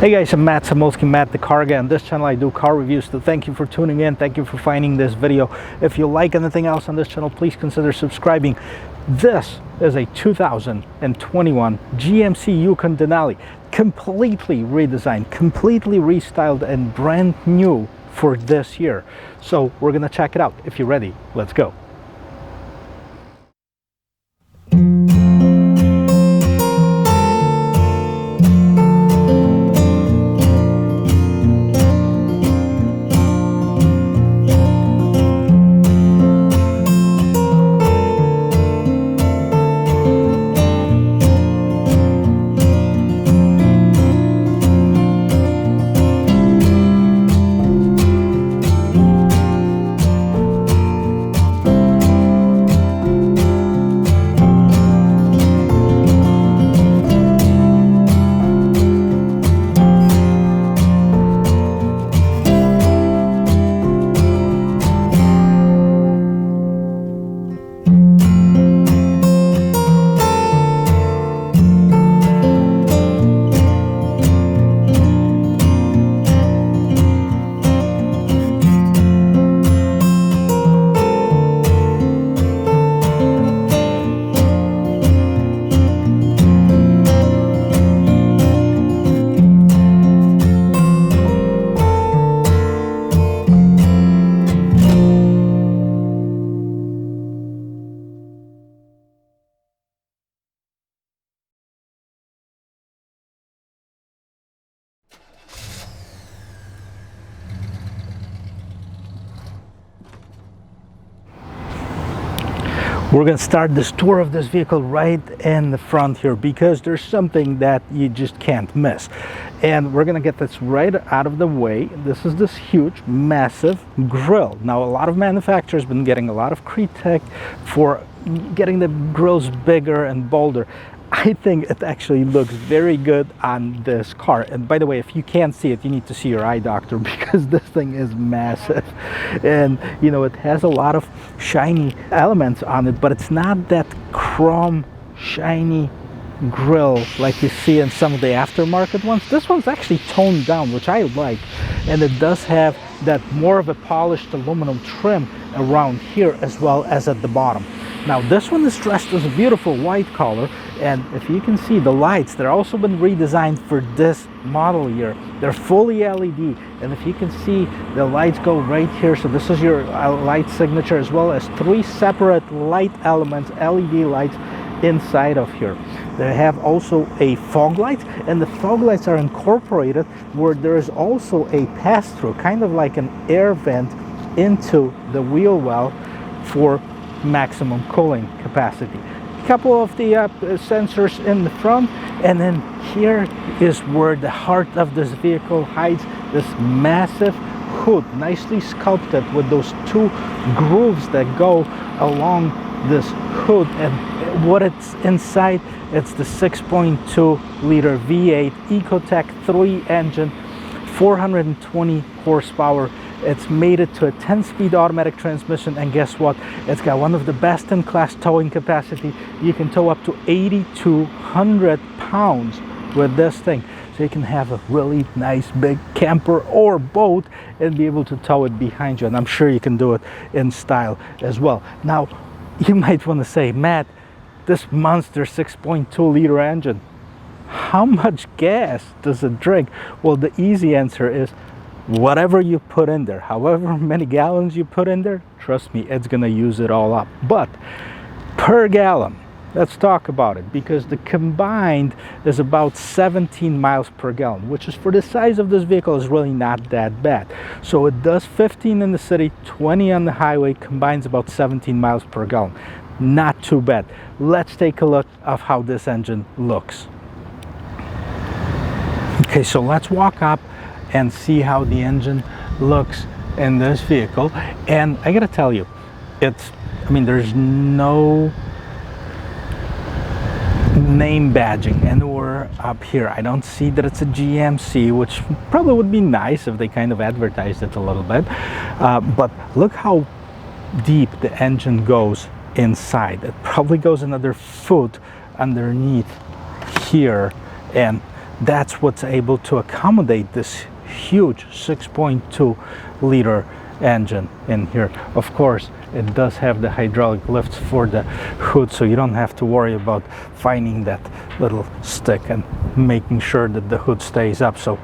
Hey guys, I'm Matt Samolsky, Matt the Car Guy. On this channel I do car reviews, so thank you for tuning in, thank you for finding this video. If you like anything else on this channel, please consider subscribing. This is a 2021 GMC Yukon Denali, completely redesigned, completely restyled and brand new for this year. So we're gonna check it out. If you're ready, let's go. We're going to start this tour of this vehicle right in the front here because there's something that you just can't miss. And we're going to get this right out of the way. This is this huge, massive grille. Now, a lot of manufacturers have been getting a lot of critique for getting the grills bigger and bolder. I think it actually looks very good on this car. And by the way, if you can't see it, you need to see your eye doctor because this thing is massive. And you know, it has a lot of shiny elements on it, but it's not that chrome shiny grille like you see in some of the aftermarket ones. This one's actually toned down, which I like, and it does have that more of a polished aluminum trim around here as well as at the bottom. Now this one is dressed as a beautiful white color, and if you can see the lights, they're also been redesigned for this model year. They're fully LED, and if you can see, the lights go right here. So this is your light signature, as well as three separate light elements, LED lights inside of here. They have also a fog light, and the fog lights are incorporated where there is also a pass-through, kind of like an air vent into the wheel well for maximum cooling capacity. A couple of the sensors in the front, and then here is where the heart of this vehicle hides, this massive hood, nicely sculpted with those two grooves that go along this hood. And what it's inside, it's the 6.2 liter V8 Ecotec 3 engine, 420 horsepower. It's made it to a 10-speed automatic transmission, and guess what? It's got one of the best in class towing capacity. You can tow up to 8,200 pounds with this thing. So you can have a really nice big camper or boat and be able to tow it behind you. And I'm sure you can do it in style as well. Now, you might want to say, Matt, this monster 6.2 liter engine, how much gas does it drink? Well, the easy answer is whatever you put in there, however many gallons you put in there, trust me, it's gonna use it all up. But per gallon, let's talk about it, because the combined is about 17 miles per gallon, which is, for the size of this vehicle, is really not that bad. So it does 15 in the city, 20 on the highway, combines about 17 miles per gallon. Not too bad. Let's take a look of how this engine looks. Okay, so let's walk up and see how the engine looks in this vehicle. And I gotta tell you, there's no name badging anywhere up here. I don't see that it's a GMC, which probably would be nice if they kind of advertised it a little bit. But look how deep the engine goes inside. It probably goes another foot underneath here, and that's what's able to accommodate this huge 6.2 liter engine in here. Of course, it does have the hydraulic lifts for the hood, so you don't have to worry about finding that little stick and making sure that the hood stays up. So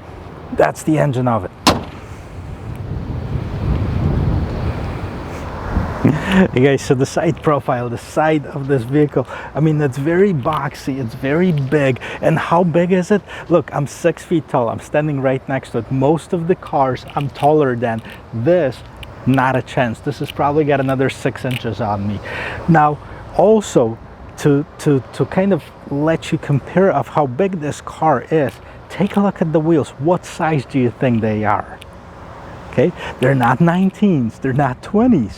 that's the engine of it. Hey guys, so the side profile, the side of this vehicle, I mean, it's very boxy, it's very big. And how big is it? Look, I'm 6 feet tall, I'm standing right next to it. Most of the cars I'm taller than. This, not a chance. This has probably got another 6 inches on me. Now, also, to kind of let you compare of how big this car is, take a look at the wheels. What size do you think they are? Okay, they're not 19s, they're not 20s.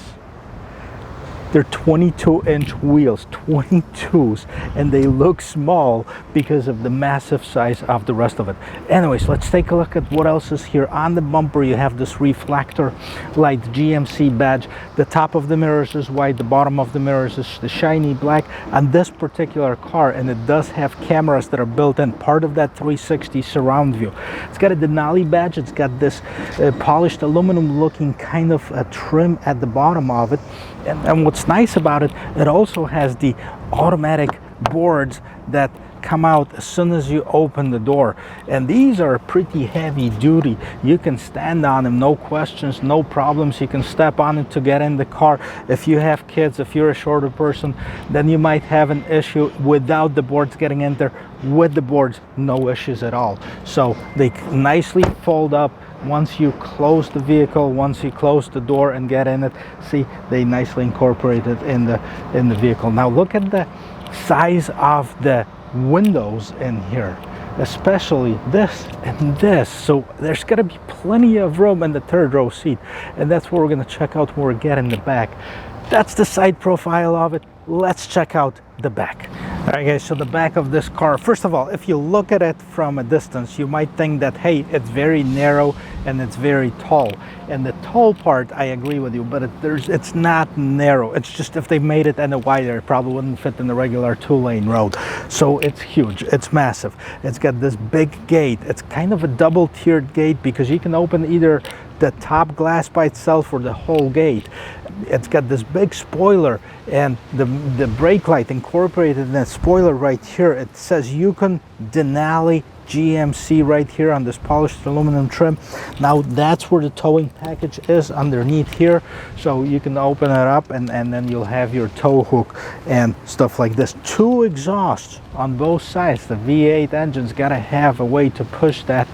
They're 22-inch wheels, 22s, and they look small because of the massive size of the rest of it. Anyways, let's take a look at what else is here. On the bumper, you have this reflector light GMC badge. The top of the mirrors is white, the bottom of the mirrors is the shiny black. On this particular car, and it does have cameras that are built in, part of that 360 surround view. It's got a Denali badge. It's got this polished aluminum looking kind of a trim at the bottom of it. And what's nice about it, it also has the automatic boards that come out as soon as you open the door, and these are pretty heavy duty. You can stand on them, no questions, no problems. You can step on it to get in the car. If you have kids, if you're a shorter person, then you might have an issue without the boards getting in there. With the boards, no issues at all. So they nicely fold up. Once you close the vehicle, once you close the door and get in it, see, they nicely incorporate it in the vehicle. Now look at the size of the windows in here, especially this and this. So there's got to be plenty of room in the third row seat, and that's what we're going to check out when we get in the back. That's the side profile of it. Let's check out the back. All right guys, so the back of this car, first of all, if you look at it from a distance, you might think that, hey, it's very narrow and it's very tall. And the tall part, I agree with you, but it's not narrow. It's just if they made it any wider, it probably wouldn't fit in the regular 2-lane road. So it's huge, it's massive. It's got this big gate. It's kind of a double-tiered gate because you can open either the top glass by itself or the whole gate. It's got this big spoiler, and the brake light incorporated in that spoiler right here. It says Yukon Denali GMC right here on this polished aluminum trim. Now that's where the towing package is underneath here, so you can open it up and then you'll have your tow hook and stuff like this. 2 exhausts on both sides. The V8 engine's got to have a way to push that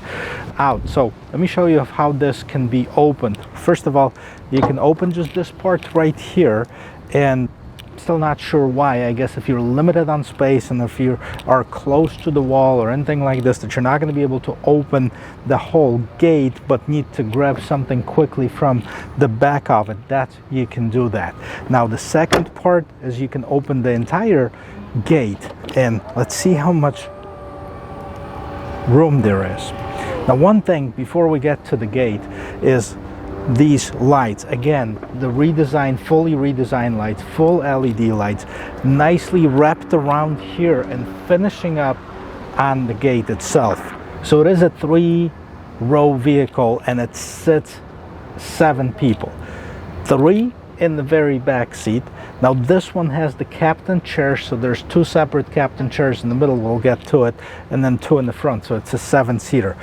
out. So let me show you how this can be opened. First of all, you can open just this part right here, and still not sure why. I guess if you're limited on space and if you are close to the wall or anything like this, that you're not going to be able to open the whole gate but need to grab something quickly from the back of it, that you can do that. Now the second part is you can open the entire gate, and let's see how much room there is. Now one thing before we get to the gate is these lights. Again, the redesigned, fully redesigned lights, full LED lights, nicely wrapped around here and finishing up on the gate itself. So it is a 3-row vehicle and it sits 7 people. 3 in the very back seat. Now this one has the captain chair, so there's 2 separate captain chairs in the middle, we'll get to it, and then 2 in the front, so it's a 7-seater.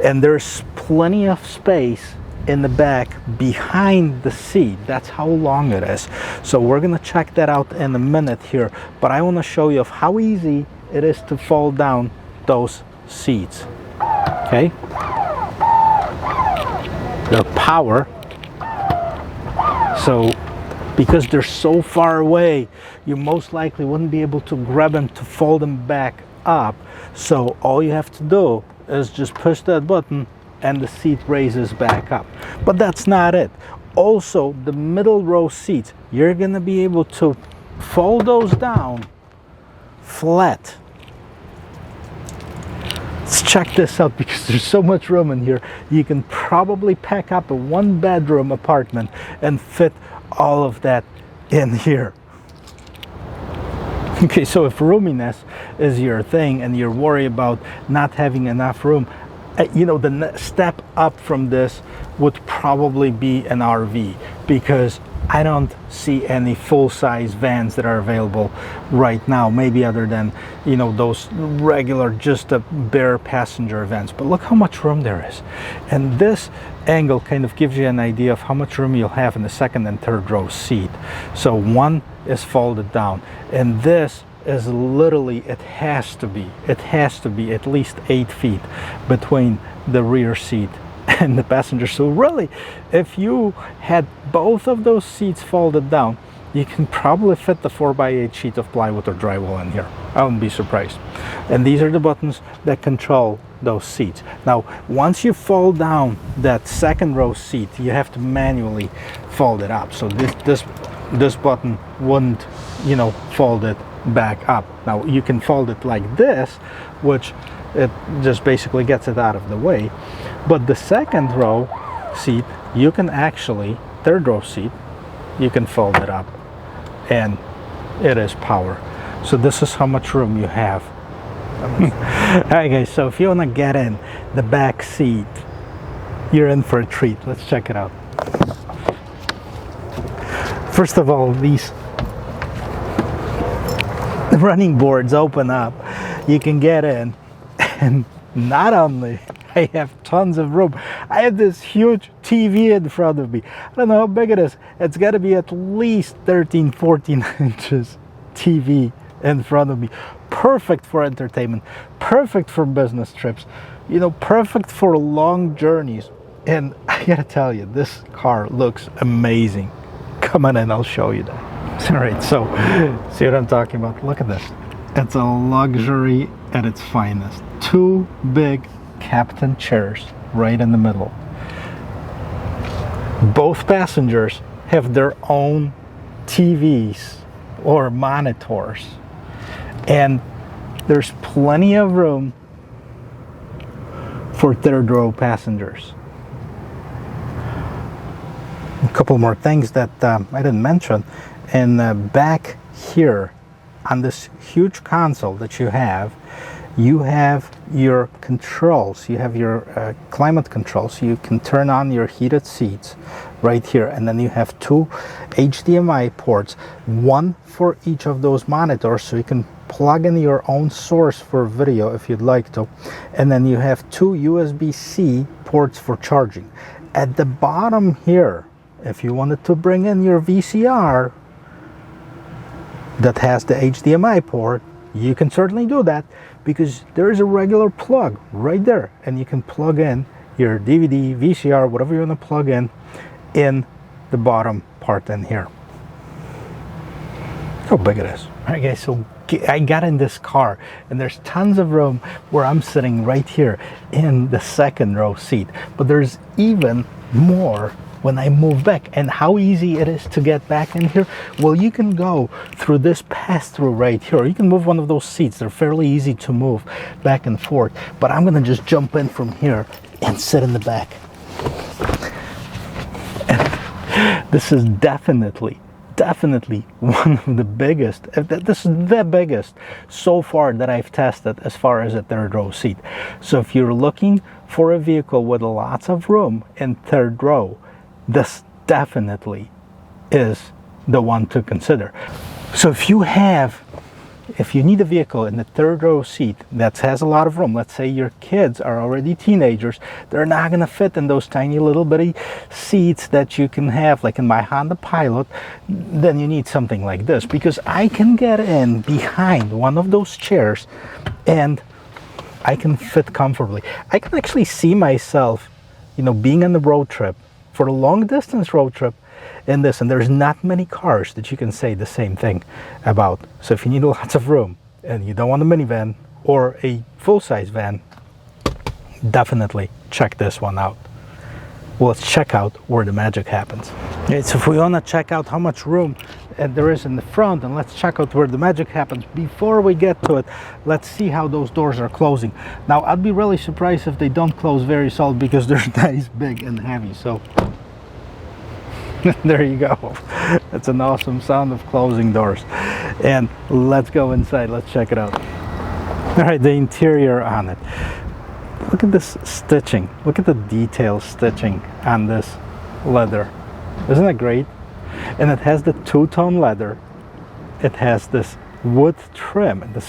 And there's plenty of space in the back behind the seat. That's how long it is. So we're gonna check that out in a minute here, but I want to show you of how easy it is to fold down those seats. Okay, they're power, so because they're so far away, you most likely wouldn't be able to grab them to fold them back up. So all you have to do is just push that button and the seat raises back up. But that's not it. Also, the middle row seats, you're gonna be able to fold those down flat. Let's check this out because there's so much room in here. You can probably pack up a 1-bedroom apartment and fit all of that in here. Okay, so if roominess is your thing and you're worried about not having enough room, you know, the step up from this would probably be an RV, because I don't see any full-size vans that are available right now, maybe other than, you know, those regular, just a bare passenger vans. But look how much room there is. And this angle kind of gives you an idea of how much room you'll have in the second and third row seat. So one is folded down, and this is literally, it has to be at least 8 feet between the rear seat and the passenger. So really, if you had both of those seats folded down, you can probably fit the 4x8 sheet of plywood or drywall in here. I wouldn't be surprised. And these are the buttons that control those seats. Now, once you fold down that second row seat, you have to manually fold it up. So this button wouldn't, you know, fold it back up. Now you can fold it like this, which it just basically gets it out of the way. But the second row seat, you can actually, third row seat, you can fold it up, and it is power. So this is how much room you have. Alright guys, so if you want to get in the back seat, you're in for a treat. Let's check it out. First of all, these running boards open up, you can get in, and not only I have tons of room, I have this huge TV in front of me. I don't know how big it is. It's got to be at least 13-14 inches TV in front of me. Perfect for entertainment, perfect for business trips, you know, perfect for long journeys. And I gotta tell you, this car looks amazing. Come on in, I'll show you that. All right, so see what I'm talking about? Look at this. It's a luxury at its finest. Two big captain chairs right in the middle. Both passengers have their own TVs or monitors, and there's plenty of room for third row passengers. A couple more things that I didn't mention. And back here on this huge console that you have your controls. You have your climate controls. You can turn on your heated seats right here, and then you have two HDMI ports, one for each of those monitors, so you can plug in your own source for video if you'd like to. And then you have two USB-C ports for charging. At the bottom here, if you wanted to bring in your VCR that has the HDMI port, you can certainly do that, because there is a regular plug right there, and you can plug in your DVD, VCR, whatever you want to plug in the bottom part in here. How big it is. All right guys, so I got in this car, and there's tons of room where I'm sitting right here in the second row seat, but there's even more when I move back. And how easy it is to get back in here? Well, you can go through this pass-through right here. You can move one of those seats. They're fairly easy to move back and forth, but I'm gonna just jump in from here and sit in the back. And this is definitely one of the biggest, this is the biggest so far that I've tested as far as a third row seat. So if you're looking for a vehicle with lots of room in third row, this definitely is the one to consider. So if you need a vehicle in the third row seat that has a lot of room, let's say your kids are already teenagers, they're not going to fit in those tiny little bitty seats that you can have like in my Honda Pilot, then you need something like this, because I can get in behind one of those chairs and I can fit comfortably. I can actually see myself, you know, being on the road trip, for a long distance road trip in this, and there's not many cars that you can say the same thing about. So if you need lots of room and you don't want a minivan or a full-size van, definitely check this one out. Well, let's check out where the magic happens. Okay, so if we want to check out how much room there is in the front, and let's check out where the magic happens. Before we get to it, let's see how those doors are closing. Now, I'd be really surprised if they don't close very solid, because they're nice, big, and heavy. So There you go. That's an awesome sound of closing doors. And let's go inside. Let's check it out. All right, the interior on it. Look at this stitching. Look at the detail stitching on this leather. Isn't that great? And it has the two-tone leather. It has this wood trim. And this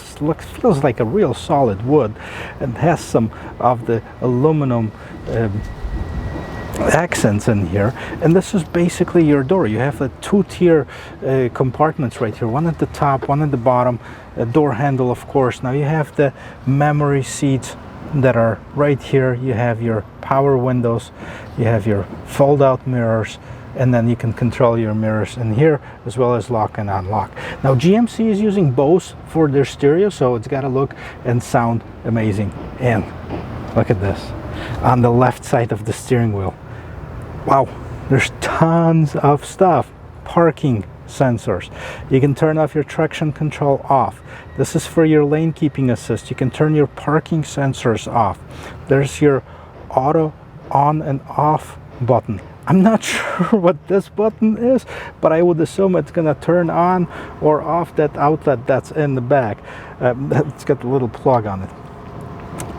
feels like a real solid wood. It has some of the aluminum accents in here, and this is basically your door. You have the two-tier compartments right here, one at the top, one at the bottom, a door handle, of course. Now you have the memory seats that are right here. You have your power windows, you have your fold-out mirrors, and then you can control your mirrors in here as well as lock and unlock. Now GMC is using Bose for their stereo, so it's got to look and sound amazing. And look at this on the left side of the steering wheel. Wow, there's tons of stuff. Parking sensors. You can turn off your traction control off. This is for your lane keeping assist. You can turn your parking sensors off. There's your auto on and off button. I'm not sure what this button is, but I would assume it's gonna turn on or off that outlet that's in the back. It's got a little plug on it.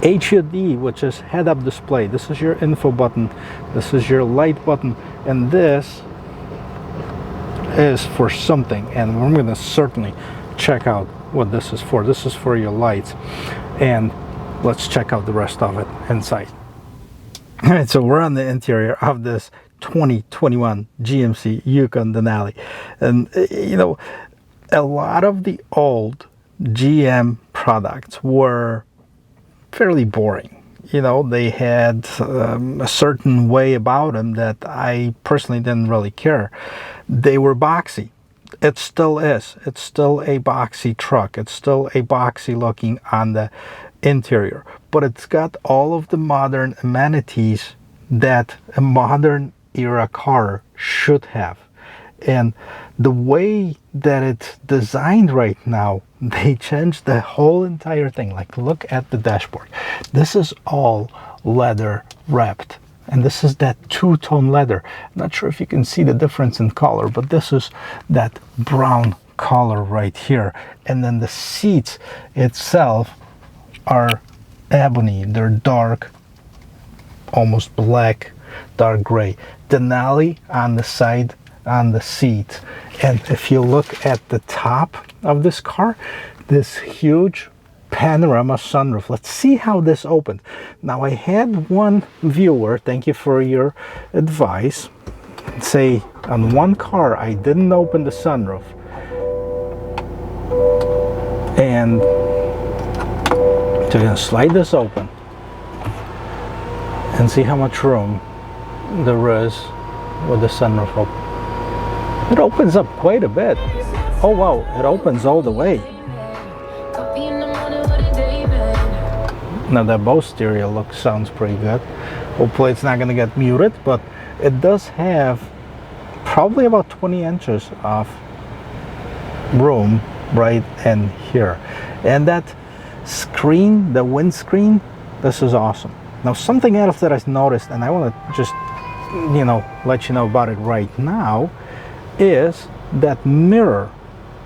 HUD, which is head-up display. This is your info button. This is your light button, and this is for something. And we're going to certainly check out what this is for. This is for your lights, and let's check out the rest of it inside. All right, so we're on the interior of this 2021 GMC Yukon Denali, and you know, a lot of the old GM products were fairly boring. You know, they had a certain way about them that I personally didn't really care. They were boxy. It still is. It's still a boxy truck. It's still a boxy looking on the interior, but it's got all of the modern amenities that a modern era car should have. And the way that it's designed right now, they changed the whole entire thing. Like, look at the dashboard. This is all leather wrapped, and this is that two-tone leather. Not sure if you can see the difference in color, but this is that brown color right here. And then the seats itself are ebony. They're dark, almost black, dark gray. Denali on the side on the seat. And if you look at the top of this car, this huge panorama sunroof. Let's see how this opened. Now, I had one viewer, thank you for your advice, say on one car I didn't open the sunroof. And so you're gonna slide this open and see how much room there is with the sunroof open. It opens up quite a bit. Oh wow, it opens all the way. Now that Bose stereo sounds pretty good. Hopefully it's not going to get muted, but it does have probably about 20 inches of room right in here. And that screen, the windscreen, this is awesome. Now something else that I noticed, and I want to just, you know, let you know about it right now, is that mirror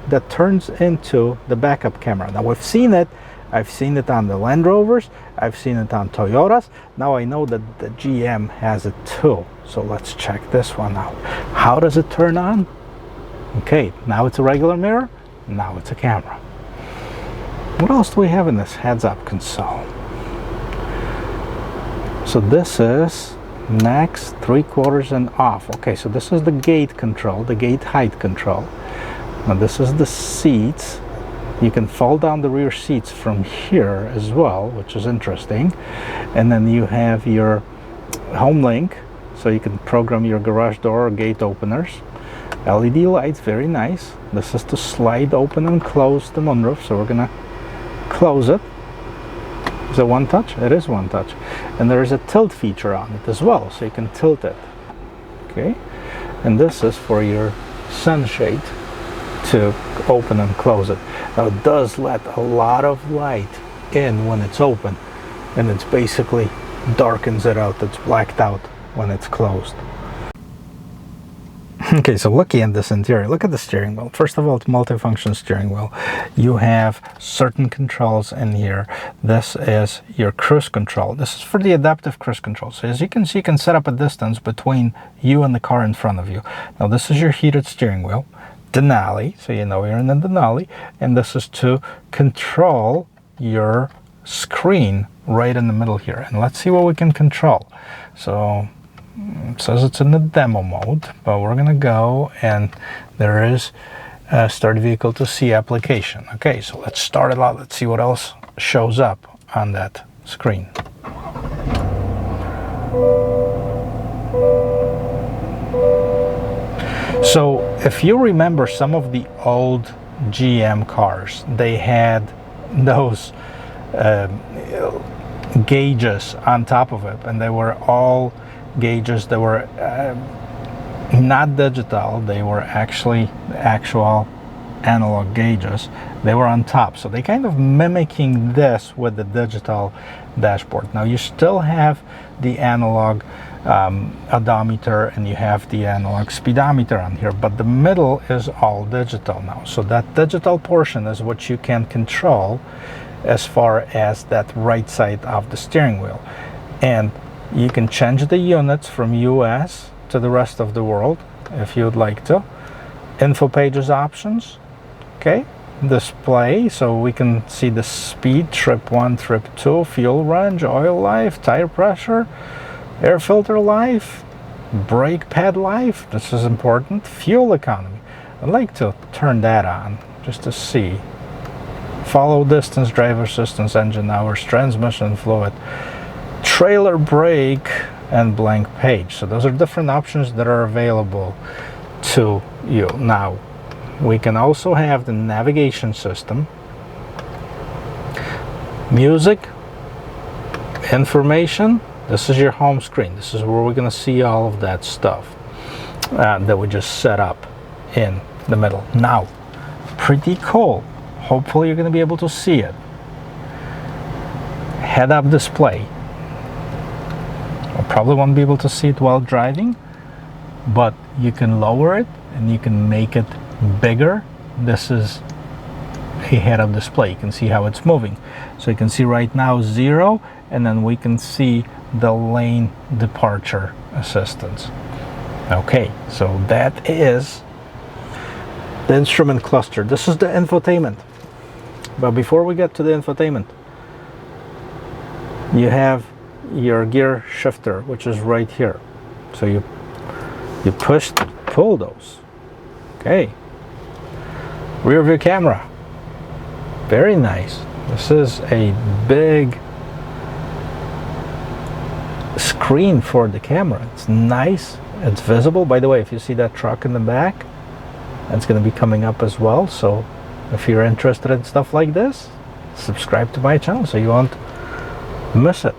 that turns into the backup camera. Now we've seen it. I've seen it on the Land Rovers. I've seen it on Toyotas. Now I know that the GM has it too. So let's check this one out. How does it turn on? Okay, now it's a regular mirror. Now it's a camera. What else do we have in this heads-up console? So this is max 3/4 and off. Okay, so this is the gate control, the gate height control. Now this is the seats. You can fold down the rear seats from here as well, which is interesting. And then you have your home link, so you can program your garage door or gate openers. LED lights, very nice. This is to slide open and close the moonroof, so we're gonna close it. Is it one touch? It is one touch. And there is a tilt feature on it as well, so you can tilt it. Okay, and this is for your sunshade to open and close it. Now it does let a lot of light in when it's open, and it's basically darkens it out. It's blacked out when it's closed. Okay, so looking at this interior, look at the steering wheel. First of all, it's multifunction steering wheel. You have certain controls in here. This is your cruise control. This is for the adaptive cruise control. So as you can see, you can set up a distance between you and the car in front of you. Now this is your heated steering wheel. Denali, so you know you're in the Denali. And this is to control your screen right in the middle here. And let's see what we can control. So it says it's in the demo mode, but we're gonna go, and there is a start vehicle to see application. Okay, so let's start it out. Let's see what else shows up on that screen. So if you remember some of the old GM cars, they had those gauges on top of it, and they were all gauges that were not digital. They were actually actual analog gauges. They were on top, so they kind of mimicking this with the digital dashboard. Now you still have the analog odometer, and you have the analog speedometer on here, but the middle is all digital now. So that digital portion is what you can control as far as that right side of the steering wheel. And you can change the units from US to the rest of the world if you'd like to. Info pages options, okay. Display, so we can see the speed, trip 1, trip 2, fuel range, oil life, tire pressure, air filter life, brake pad life, this is important, fuel economy. I'd like to turn that on just to see. Follow distance, driver assistance, engine hours, transmission fluid, trailer brake, and blank page. So those are different options that are available to you. Now we can also have the navigation system, music, information. This is your home screen. This is where we're going to see all of that stuff that we just set up in the middle. Now, pretty cool. Hopefully you're going to be able to see it. Head-up display. I probably won't be able to see it while driving, but you can lower it and you can make it bigger. This is a head-up display. You can see how it's moving. So you can see right now 0, and then we can see the lane departure assistance. Okay, so that is the instrument cluster. This is the infotainment. But before we get to the infotainment, you have your gear shifter, which is right here. So you pull those. Okay. Rear view camera. Very nice. This is a big screen for the camera. It's nice. It's visible. By the way, if you see that truck in the back, that's going to be coming up as well. So if you're interested in stuff like this, subscribe to my channel so you won't miss it.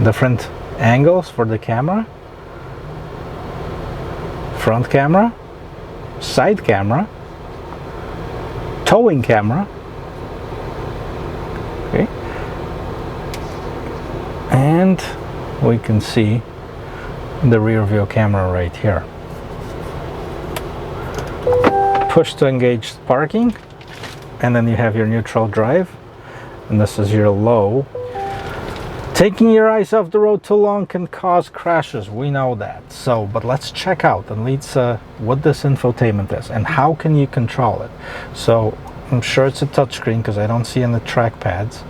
Different angles for the camera, front camera, side camera, towing camera, okay, and we can see the rear view camera right here. Push to engage parking, and then you have your neutral drive, and this is your low. Taking your eyes off the road too long can cause crashes. We know that. So, but let's check out and let's what this infotainment is and how can you control it. So I'm sure it's a touchscreen because I don't see any trackpads.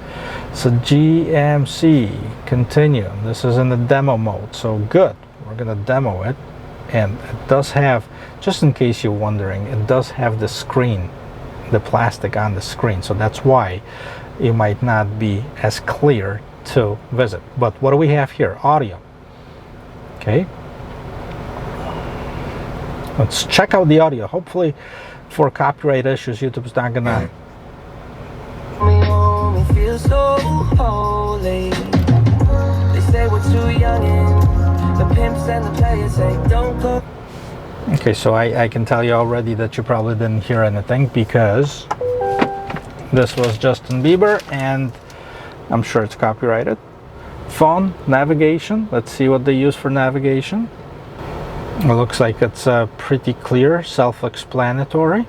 So GMC, continue. This is in the demo mode. So good. We're gonna demo it, and it does have, just in case you're wondering, it does have the screen, the plastic on the screen. So that's why it might not be as clear to visit. But what do we have here? Audio. Okay, let's check out the audio. Hopefully for copyright issues YouTube's not gonna feel so holy. They say we're too young and the pimps and the players say don't go. Okay, so I can tell you already that you probably didn't hear anything because this was Justin Bieber, and I'm sure it's copyrighted. Phone, navigation. Let's see what they use for navigation. It looks like it's pretty clear, self-explanatory.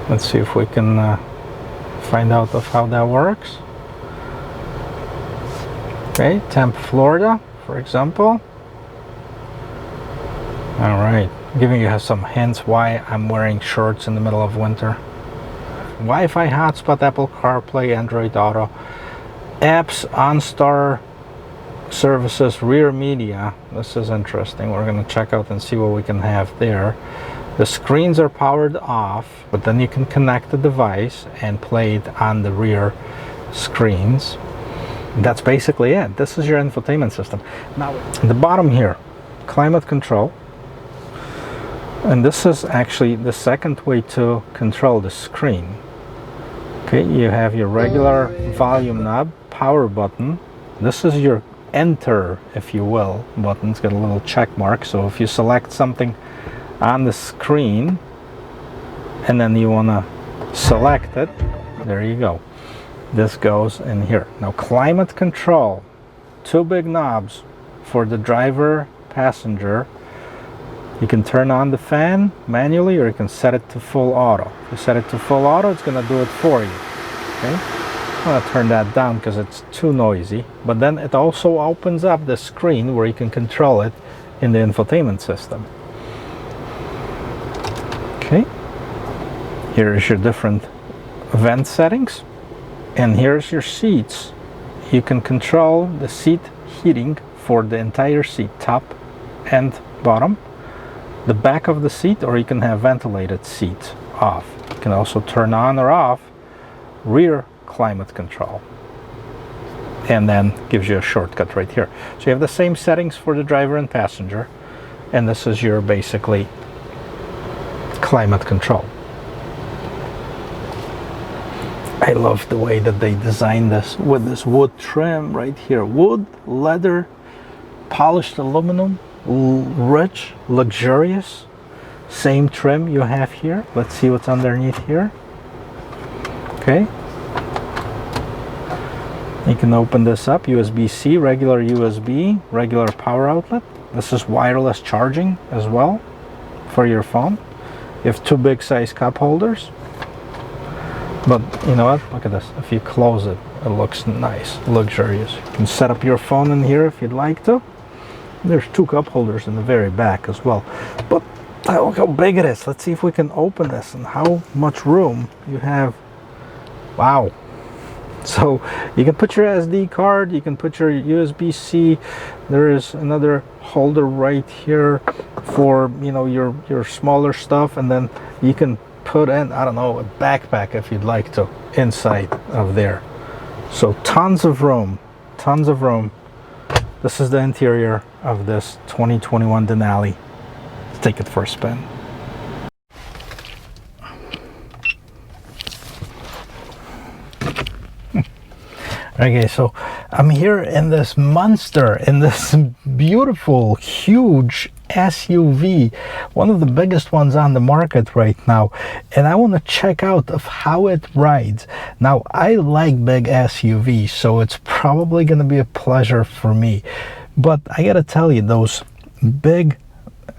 Let's see if we can find out of how that works. Okay, Tampa, Florida, for example. All right, giving you some hints why I'm wearing shorts in the middle of winter. Wi-Fi hotspot, Apple CarPlay, Android Auto, apps, OnStar services, rear media. This is interesting. We're going to check out and see what we can have there. The screens are powered off, but then you can connect the device and play it on the rear screens. That's basically it. This is your infotainment system. Now, at the bottom here, climate control. And this is actually the second way to control the screen. Okay, you have your regular volume knob, power button. This is your enter, if you will, button. It's got a little check mark. So if you select something on the screen and then you want to select it, there you go. This goes in here. Now, climate control, two big knobs for the driver, passenger. You can turn on the fan manually, or you can set it to full auto. If you set it to full auto, it's going to do it for you. Okay, I'm going to turn that down because it's too noisy. But then it also opens up the screen where you can control it in the infotainment system. Okay, here is your different vent settings, and here's your seats. You can control the seat heating for the entire seat, top and bottom, the back of the seat, or you can have ventilated seat off. You can also turn on or off rear climate control, and then gives you a shortcut right here. So you have the same settings for the driver and passenger, and this is your basically climate control. I love the way that they designed this with this wood trim right here. Wood, leather, polished aluminum, rich, luxurious. Same trim you have here. Let's see what's underneath here. Okay. You can open this up. USB-C, regular USB, regular power outlet. This is wireless charging as well for your phone. You have two big size cup holders. But you know what? Look at this. If you close it, it looks nice, luxurious. You can set up your phone in here if you'd like to. There's two cup holders in the very back as well. But look how big it is. Let's see if we can open this and how much room you have. Wow. So you can put your SD card, you can put your USB-C. There is another holder right here for, you know, your smaller stuff, and then you can put in, I don't know, a backpack if you'd like to inside of there. So tons of room, tons of room. This is the interior of this 2021 Denali. Let's take it for a spin. Okay, so I'm here in this monster, in this beautiful, huge SUV, one of the biggest ones on the market right now, and I want to check out of how it rides. Now, I like big SUVs, so it's probably going to be a pleasure for me, but I gotta tell you, those big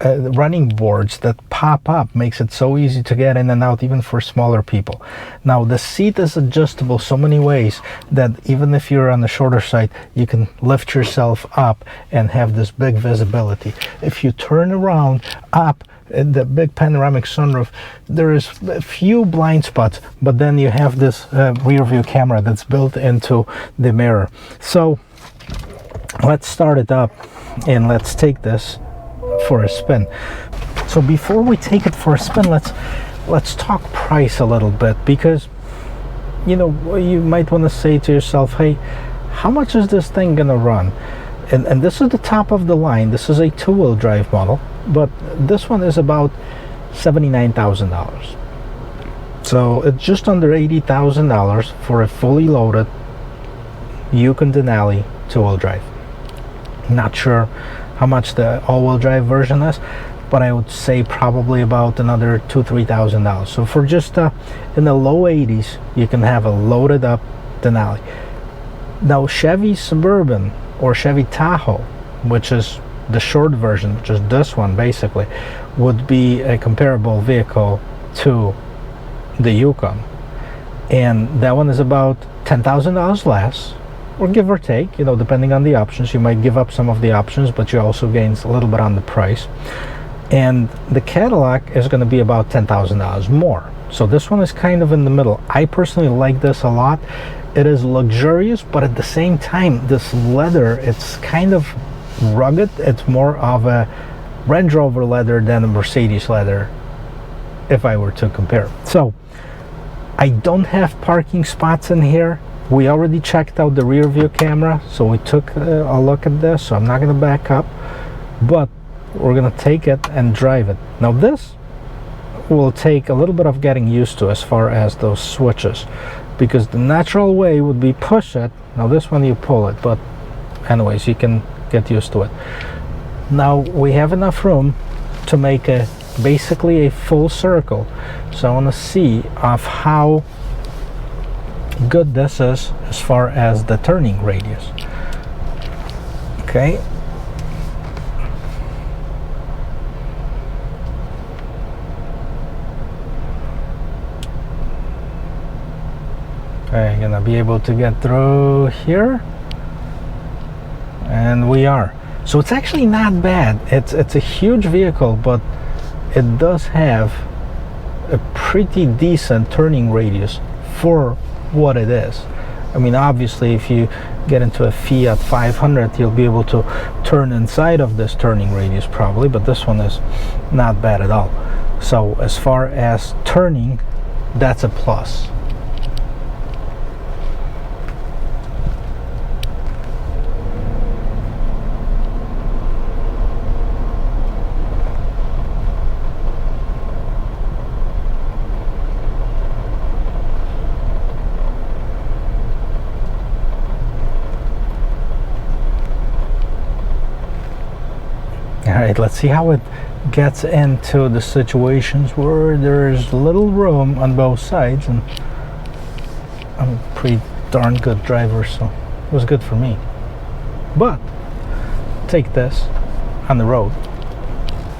running boards that pop up makes it so easy to get in and out, even for smaller people. Now, the seat is adjustable so many ways that even if you're on the shorter side, you can lift yourself up and have this big visibility. If you turn around up in the big panoramic sunroof, there is a few blind spots, but then you have this rear view camera that's built into the mirror. So let's start it up and let's take this for a spin. So before we take it for a spin, let's talk price a little bit, because you know, you might want to say to yourself, hey, how much is this thing gonna run? And this is the top of the line. This is a two-wheel drive model, but this one is about $79,000. So it's just under $80,000 for a fully loaded Yukon Denali two-wheel drive. Not sure how much the all-wheel drive version is, but I would say probably about another $2,000-3,000. So for just in the low 80s, you can have a loaded up Denali. Now, Chevy Suburban or Chevy Tahoe, which is the short version, which is this one basically, would be a comparable vehicle to the Yukon. And that one is about $10,000 less, or give or take, you know, depending on the options. You might give up some of the options, but you also gain a little bit on the price. And the Cadillac is going to be about $10,000 more. So this one is kind of in the middle. I personally like this a lot. It is luxurious, but at the same time, this leather, it's kind of rugged. It's more of a Range Rover leather than a Mercedes leather, if I were to compare. So I don't have parking spots in here. We already checked out the rear view camera, so we took a look at this, so I'm not going to back up, but we're going to take it and drive it. Now this will take a little bit of getting used to as far as those switches, because the natural way would be push it. Now this one you pull it, but anyways, you can get used to it. Now we have enough room to make a basically a full circle, so I want to see of how good this is as far as the turning radius. Okay, I'm gonna be able to get through here, and we are. So it's actually not bad. It's a huge vehicle, but it does have a pretty decent turning radius for what it is. I mean, obviously if you get into a Fiat 500, you'll be able to turn inside of this turning radius probably, but this one is not bad at all. So as far as turning, that's a plus. Alright, let's see how it gets into the situations where there's little room on both sides, and I'm a pretty darn good driver, so it was good for me. But take this on the road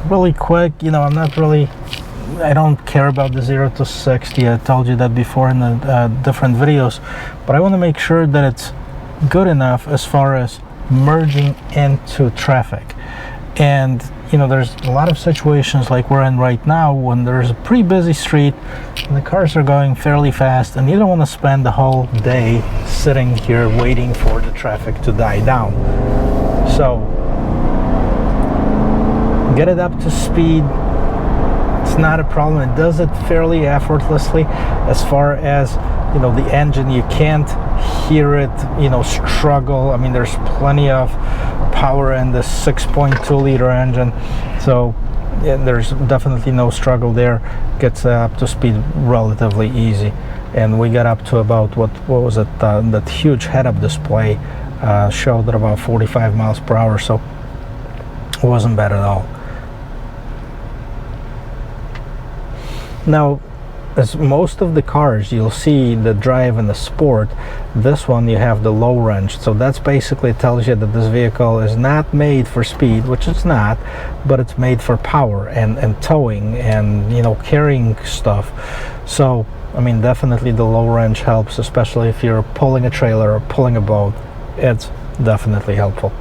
really quick. You know, I don't care about the 0 to 60. I told you that before in the different videos, but I want to make sure that it's good enough as far as merging into traffic. And you know, there's a lot of situations like we're in right now when there's a pretty busy street and the cars are going fairly fast, and you don't want to spend the whole day sitting here waiting for the traffic to die down. So get it up to speed. It's not a problem. It does it fairly effortlessly. As far as, you know, the engine, you can't hear it, you know, struggle. I mean, there's plenty of power in this 6.2 liter engine, so yeah, there's definitely no struggle there. Gets up to speed relatively easy, and we got up to about what was it, that huge head-up display showed at about 45 miles per hour, so it wasn't bad at all. Now, as most of the cars you'll see the Drive and the Sport, this one you have the low range, so that's basically tells you that this vehicle is not made for speed, which it's not, but it's made for power and towing and, you know, carrying stuff. So I mean, definitely the low range helps, especially if you're pulling a trailer or pulling a boat. It's definitely helpful.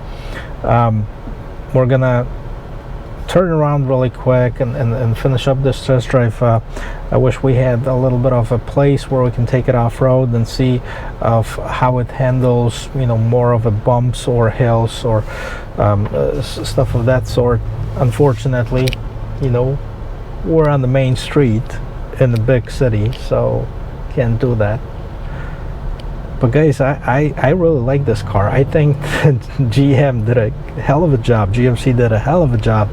We're gonna turn around really quick and finish up this test drive. I wish we had a little bit of a place where we can take it off-road and see of how it handles, you know, more of a bumps or hills or stuff of that sort. Unfortunately, you know, we're on the main street in the big city, so can't do that. But guys, I really like this car. I think that GM did a hell of a job. GMC did a hell of a job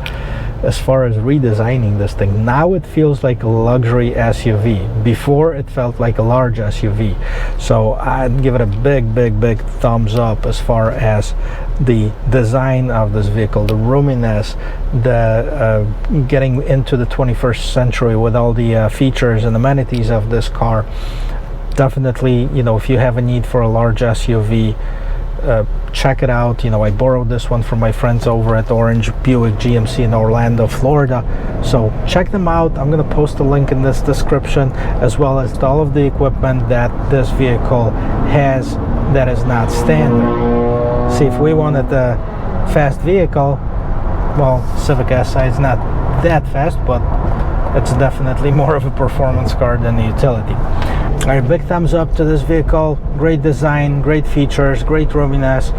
as far as redesigning this thing. Now it feels like a luxury SUV. Before it felt like a large SUV. So I'd give it a big thumbs up as far as the design of this vehicle, the roominess, the getting into the 21st century with all the features and amenities of this car. Definitely, you know, if you have a need for a large SUV, check it out. You know, I borrowed this one from my friends over at Orange Buick GMC in Orlando, Florida. So check them out. I'm going to post a link in this description, as well as all of the equipment that this vehicle has that is not standard. See, if we wanted a fast vehicle, well, Civic Si is not that fast, but it's definitely more of a performance car than a utility. All right, big thumbs up to this vehicle. Great design, great features, great roominess.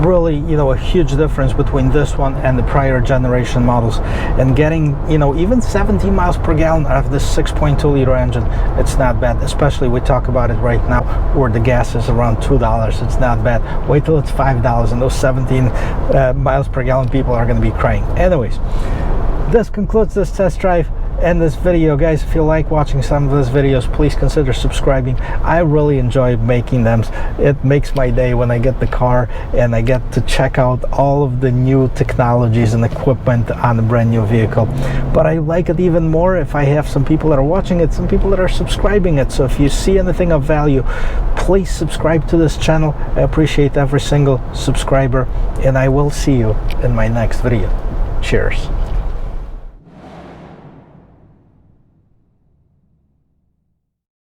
Really, you know, a huge difference between this one and the prior generation models. And getting, you know, even 17 miles per gallon out of this 6.2 liter engine, it's not bad. Especially we talk about it right now, where the gas is around $2. It's not bad. Wait till it's $5, and those 17 miles per gallon people are going to be crying. Anyways, this concludes this test drive and this video. Guys, if you like watching some of these videos, please consider subscribing. I really enjoy making them. It makes my day when I get the car and I get to check out all of the new technologies and equipment on a brand new vehicle. But I like it even more if I have some people that are watching it, some people that are subscribing it. So if you see anything of value, please subscribe to this channel. I appreciate every single subscriber, and I will see you in my next video. Cheers.